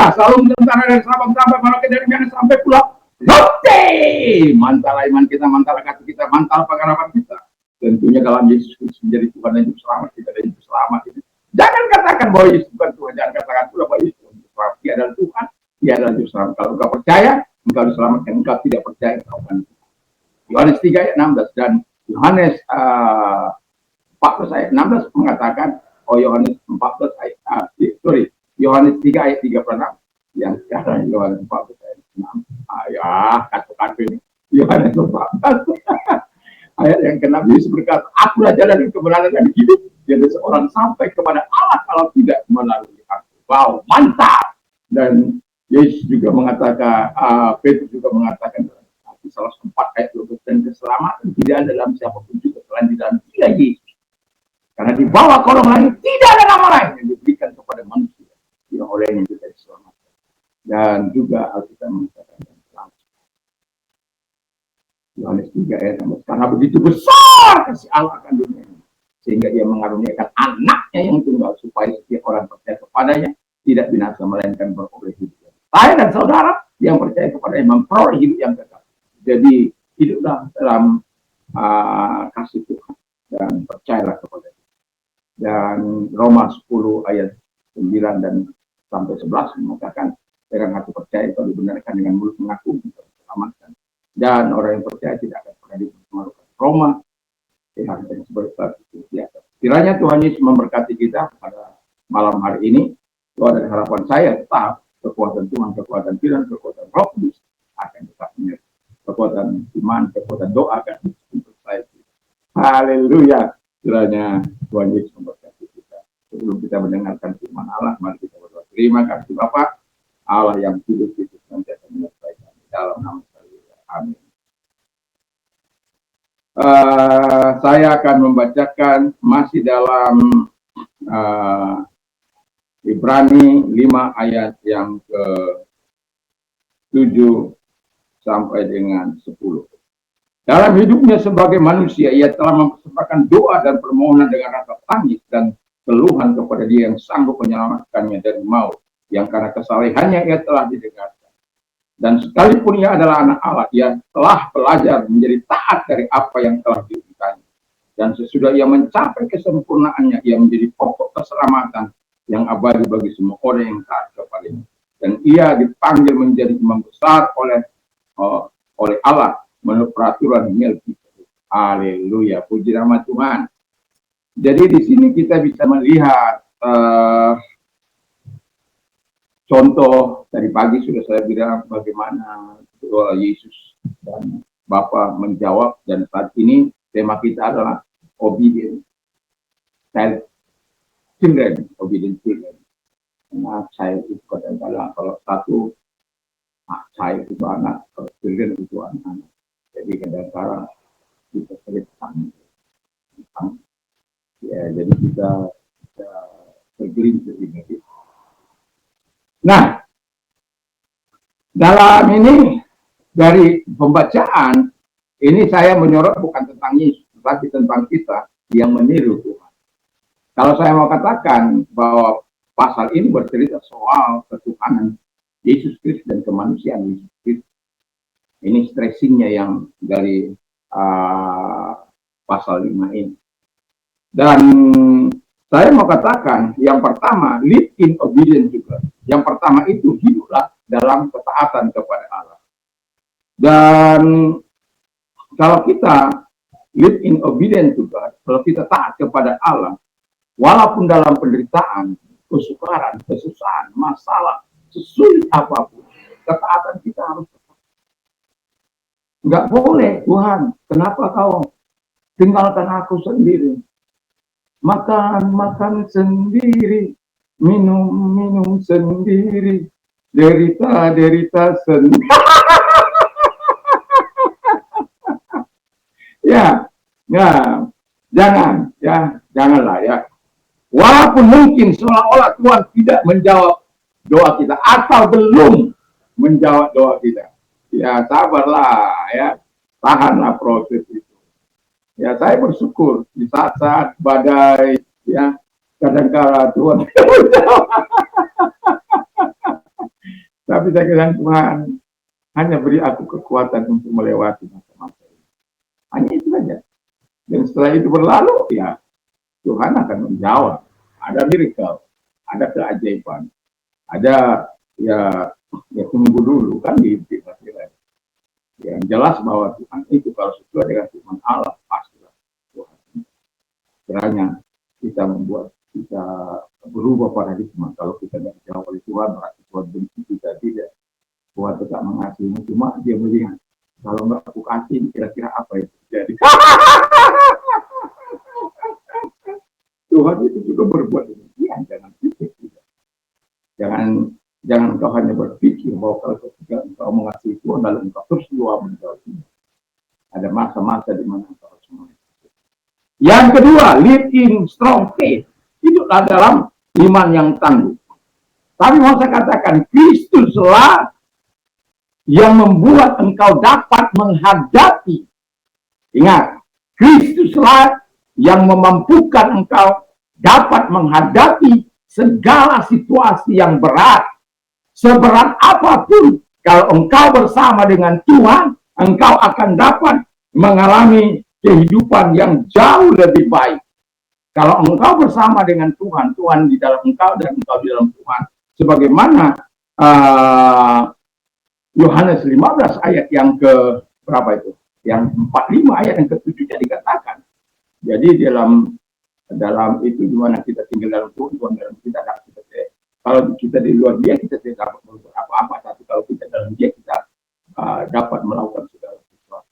Haleluya. Salam sejahtera dari sahabat sampai para dari mana sampai pulang. Oke, mantap iman kita, mantap hati kita, mantap pengharapan kita. Tentunya dalam Yesus Kristus menjadi Tuhan dan Juru Selamat kita dan Juru Selamat itu. Jangan katakan bahwa Yesus bukan Tuhan, jangan katakan pula bahwa Yesus Tuhan. Dia adalah Tuhan, Dia adalah Juru Selamat. Kalau engkau percaya, engkau diselamatkan. Engkau tidak percaya, engkau akan. Yohanes 3 ayat 16 dan Yohanes 14 ayat 16 mengatakan, Yohanes 14 ayat Yohanes 3 ayat 36 yang sekarang Yohanes 14 ayat 6. Katakan ini Yohanes 14 ayat yang ke-6, Yesus berkata, akulah jalan dan kebenaran dan hidup. Jadi seorang sampai kepada Allah kalau tidak melalui aku. Wow, mantap. Dan Yesus juga mengatakan, Petrus juga mengatakan di salah 4 ayat 12, dan keselamatan tidak ada dalam siapapun juga selain di dalam Dia Yesus. Karena di bawah kolong langit tidak ada nama lain yang diberikan kepada manusia yang olehnya kita diselamatkan. Dan juga Alkitab mengatakan Yohanes 3 ayat 16, karena begitu besar kasih Allah akan dunia ini, sehingga Ia mengaruniakan anaknya yang tunggal, supaya setiap orang percaya kepadanya tidak binasa melainkan beroleh hidup. Saya dan saudara yang percaya kepadanya memperoleh hidup yang kekal. Jadi hiduplah dalam kasih Tuhan dan percayalah kepada Dia. Dan Roma 10 ayat 9 dan sampai 11 mengatakan, orang hati percaya kalau dibenarkan dengan mulut mengaku bisa diselamatkan. Dan orang yang percaya tidak akan pernah dipermalukan. Roma yang seperti itu. Kiranya Tuhan Yesus memberkati kita pada malam hari ini. Doa dan harapan saya tetap kekuatan Tuhan, kekuatan Firman, kekuatan Roh Kudus akan tetap menyertai. Kekuatan iman, kekuatan doa akan untuk saya. Haleluya. Kiranya Tuhan Yesus memberkati kita. Sebelum kita mendengarkan firman Allah, mari kita berdoa. Terima kasih Bapa, Allah yang hidup itu nanti akan menyertai kami dalam nama Amin. Saya akan membacakan masih dalam Ibrani 5 ayat yang ke-7 sampai dengan 10. Dalam hidupnya sebagai manusia, ia telah mempersembahkan doa dan permohonan dengan rasa tangis dan keluhan kepada Dia yang sanggup menyelamatkannya dari maut, yang karena kesalehannya ia telah didengarkan. Dan sekalipun ia adalah anak Allah, ia telah belajar menjadi taat dari apa yang telah diberikannya. Dan sesudah ia mencapai kesempurnaannya, ia menjadi pokok keselamatan yang abadi bagi semua orang yang taat kepadanya. Dan ia dipanggil menjadi imam besar oleh Allah menurut peraturan Melkisedek. Haleluya, puji nama Tuhan. Jadi di sini kita bisa melihat contoh dari pagi sudah saya bilang bagaimana doa Yesus dan Bapa menjawab, dan saat ini tema kita adalah obedient children, obedient children. Nah, child itu kadang-kadang kalau satu child itu anak, kalau children itu anak. Jadi kadang-kadang kita cerita ya, jadi kita tergelincir ini. Nah, dalam ini dari pembacaan ini saya menyorot bukan tentang Yesus, tetapi tentang kita yang meniru Tuhan. Kalau saya mau katakan bahwa pasal ini bercerita soal ketuhanan Yesus Kristus dan kemanusiaan Yesus Kristus. Ini stressingnya yang dari pasal 5 ini. Dan saya mau katakan yang pertama, live in obedience juga. Yang pertama itu hiduplah dalam ketaatan kepada Allah. Dan kalau kita live in obedience juga, kalau kita taat kepada Allah, walaupun dalam penderitaan, kesukaran, kesusahan, masalah, sesulit apapun, ketaatan kita harus tetap. Enggak boleh, Tuhan, kenapa kau tinggalkan aku sendiri? Makan sendiri, minum sendiri, derita sendiri. Janganlah ya. Walaupun mungkin seolah-olah Tuhan tidak menjawab doa kita atau belum menjawab doa kita, ya sabarlah ya, tahanlah proses itu. Ya, saya bersyukur di saat-saat badai, ya, kadang-kala Tuhan bisa bilang, Tuhan, hanya beri aku kekuatan untuk melewati masa-masa ini. Hanya itu saja. Dan setelah itu berlalu, ya Tuhan akan menjawab. Ada miracle, ada keajaiban, ada ya tunggu dulu kan gitu. Yang jelas bahwa Tuhan itu kalau sesuai dengan Tuhan Allah pastilah Tuhan. Kiranya kita membuat kita berubah paradigma. Kalau kita tidak dijawab oleh Tuhan, berarti Tuhan benci kita tidak. Tuhan tetap mengasihi, cuma dia melihat kalau nggak aku kasih, kira-kira apa yang terjadi? Tuhan itu juga berbuat demikian, jangan pikir tidak. Jangan engkau hanya berpikir bahwa kalau ketika engkau mengasihi Tuhan lalu engkau terus luar menjauhinya. Ada masa-masa di mana engkau harus mengasihi. Yang kedua, live in strong faith. Hiduplah dalam iman yang tangguh. Tapi mau saya katakan, Kristuslah yang membuat engkau dapat menghadapi. Ingat, Kristuslah yang memampukan engkau dapat menghadapi segala situasi yang berat. Seberat apapun, kalau engkau bersama dengan Tuhan, engkau akan dapat mengalami kehidupan yang jauh lebih baik. Kalau engkau bersama dengan Tuhan, Tuhan di dalam engkau dan engkau di dalam Tuhan. Sebagaimana Yohanes 15 ayat yang ke berapa itu? Yang 45 ayat yang ke-7 dikatakan. Jadi dalam itu di mana kita tinggal dalam Tuhan dalam kita kalau kita di luar dia kita tidak dapat melakukan apa-apa, tapi kalau kita dalam dia kita dapat melakukan segala sesuatu.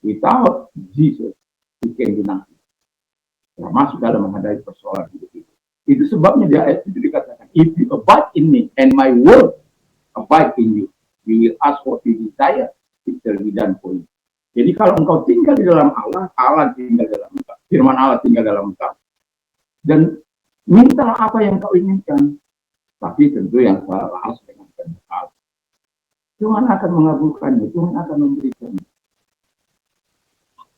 Without Jesus, we can do nothing. Termasuk dalam menghadapi persoalan hidup itu. Itu sebabnya di ayat itu dikatakan, if you abide in me and my word abide in you, you will ask what you desire, it shall be done for you. Jadi kalau engkau tinggal di dalam Allah, Allah tinggal dalam engkau. Firman Allah tinggal dalam engkau. Dan minta apa yang kau inginkan. Tapi tentu yang harus dengan kehendak. Tuhan akan mengabulkannya, Tuhan akan memberikannya.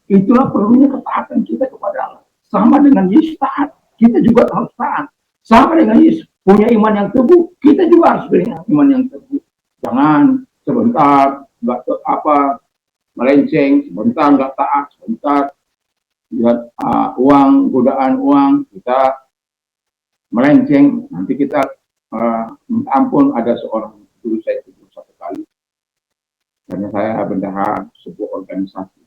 Itulah perlunya ketaatan kita kepada Allah. Sama dengan Yesus taat, kita juga harus taat. Sama dengan Yesus punya iman yang teguh, kita juga harus punya iman yang teguh. Jangan sebentar nggak melenceng, sebentar nggak taat, sebentar lihat uang, godaan uang, kita melenceng. Nanti kita minta ampun. Ada seorang guru saya itu satu kali, karena saya bendahara sebuah organisasi.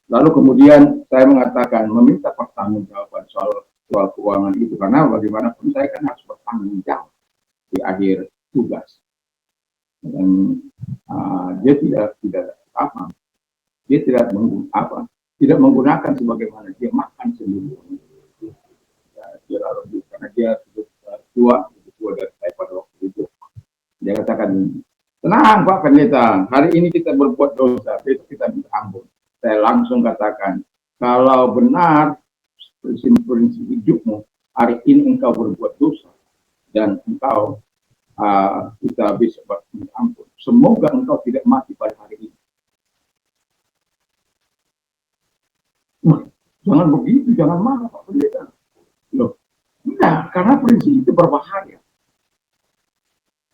Lalu kemudian saya mengatakan meminta pertanggungjawaban soal keuangan itu, karena bagaimanapun saya kan harus bertanggung jawab di akhir tugas. Dan dia tidak menggunakan sebagaimana dia makan sendiri. Dia lalu karena dia sudah tua dari saya pada waktu itu. Dia katakan, tenang Pak Pendeta, hari ini kita berbuat dosa, besok kita minta ampun. Saya langsung katakan, kalau benar prinsip hidupmu, hari ini engkau berbuat dosa dan engkau kita bisa minta ampun. Semoga engkau tidak mati pada hari ini. Jangan begitu, jangan marah Pak Pendeta. Loh, tidak, karena prinsip itu berbahaya.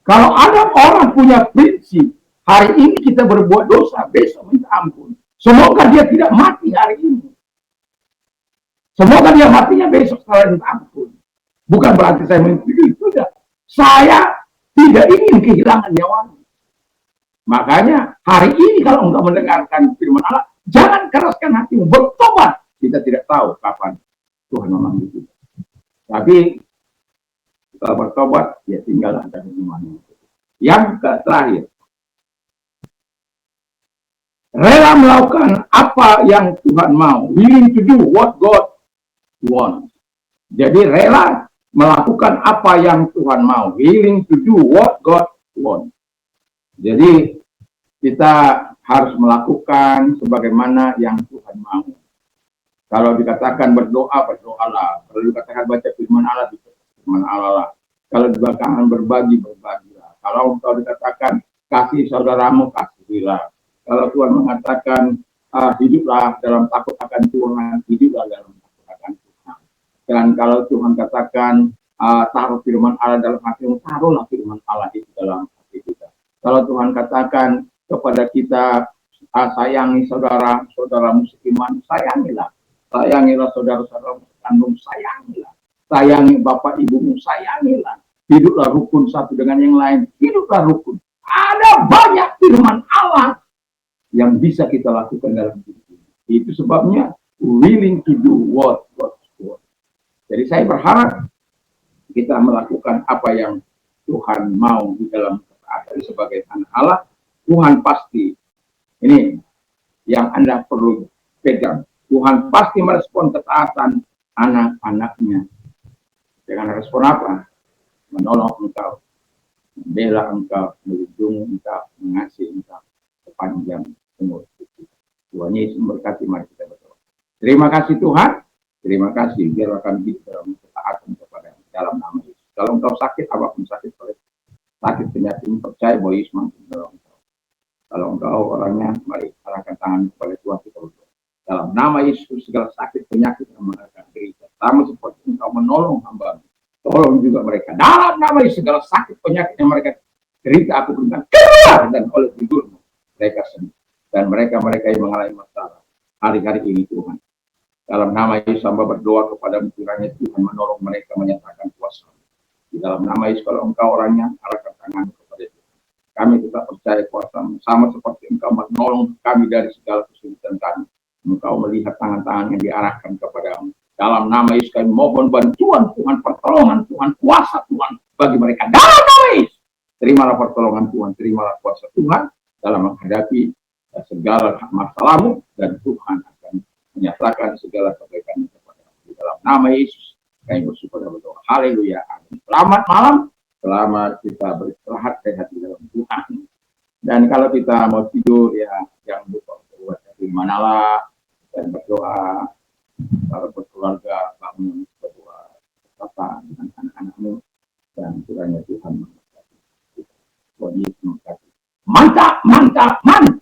Kalau ada orang punya prinsip, hari ini kita berbuat dosa, besok minta ampun. Semoga dia tidak mati hari ini. Semoga dia matinya besok setelah minta ampun. Bukan berarti saya mengikuti itu, tidak. Saya tidak ingin kehilangan nyawanya. Makanya hari ini kalau engkau mendengarkan firman Allah, jangan keraskan hatimu, bertobat. Kita tidak tahu kapan Tuhan memanggil kita. Tapi kalau bertobat, ya tinggal ada iman. Yang terakhir, rela melakukan apa yang Tuhan mau. Willing to do what God wants. Jadi rela melakukan apa yang Tuhan mau. Willing to do what God wants. Jadi kita harus melakukan sebagaimana yang Tuhan mau. Kalau dikatakan berdoa, berdoalah. Kalau dikatakan baca firman Allah, firman Allah lah. Kalau dikatakan berbagi, berbagilah. Kalau dikatakan kasih saudaramu, kasihilah. Kalau Tuhan mengatakan hiduplah dalam takut akan Tuhan, hiduplah dalam takut akan Tuhan. Dan kalau Tuhan katakan taruh firman Allah dalam hatimu, taruhlah firman Allah itu dalam hati kita. Kalau Tuhan katakan kepada kita, sayangi saudara-saudaramu seiman, sayangilah. Sayangilah saudara-saudaramu sekandung, sayangilah. Sayangi bapak ibumu, sayangilah. Hiduplah rukun satu dengan yang lain, hiduplah rukun. Ada banyak firman Allah yang bisa kita lakukan dalam hidup ini. Itu sebabnya willing to do what God's word. Jadi saya berharap kita melakukan apa yang Tuhan mau di dalam ketaatan sebagai anak Allah. Tuhan pasti, ini yang Anda perlu pegang, Tuhan pasti merespon ketaatan anak-anaknya. Dengan respon apa? Menolong engkau, membela engkau, melindungi engkau, mengasihi engkau sepanjang umur. Tuhan Yesus memberkati, mari kita berdoa. Terima kasih Tuhan, terima kasih, biarlah kami hidup dalam ketaatan kepada dalam nama Yesus. Kalau engkau sakit, apapun sakit penyakit ini, percaya bahwa Yesus mampu menolong engkau. Kalau engkau orangnya, mari arahkan tangan kepada Tuhan, kita berdoa. Dalam nama Yesus, segala sakit penyakit yang mereka derita, sama seperti engkau menolong hamba, tolong juga mereka. Dalam nama Yesus, segala sakit penyakit yang mereka derita, aku berikan keluar, dan oleh tidurmu mereka sembuh. Dan mereka-mereka yang mengalami masalah hari-hari ini Tuhan, dalam nama Yesus hamba berdoa kepada kiranya Tuhan menolong mereka, menyatakan kuasa. Di dalam nama Yesus, kalau engkau orangnya, arahkan tangan kepada Tuhan. Kami tetap percaya kuasa-Mu, sama seperti engkau menolong kami dari segala kesulitan kami. Engkau melihat tangan-tangan yang diarahkan kepadamu. Dalam nama Yesus kami mohon bantuan Tuhan, pertolongan Tuhan, kuasa Tuhan bagi mereka. Dalam nama Yesus, terimalah pertolongan Tuhan, terimalah kuasa Tuhan dalam menghadapi segala masalahmu, dan Tuhan akan menyatakan segala kebaikan kepadamu. Di dalam nama Yesus kami bersyukur dan berdoa. Haleluya. Amin. Selamat malam. Selamat kita beristirahat sehat di dalam Tuhan. Dan kalau kita mau tidur ya jangan lupa buat di manalah dan berdoa. Kalau berkeluarga bangun berdoa bersama dengan anak-anakmu, dan kiranya Tuhan memberkati. Tuhan Yesus memberkati. Mantap, mantap, mantap.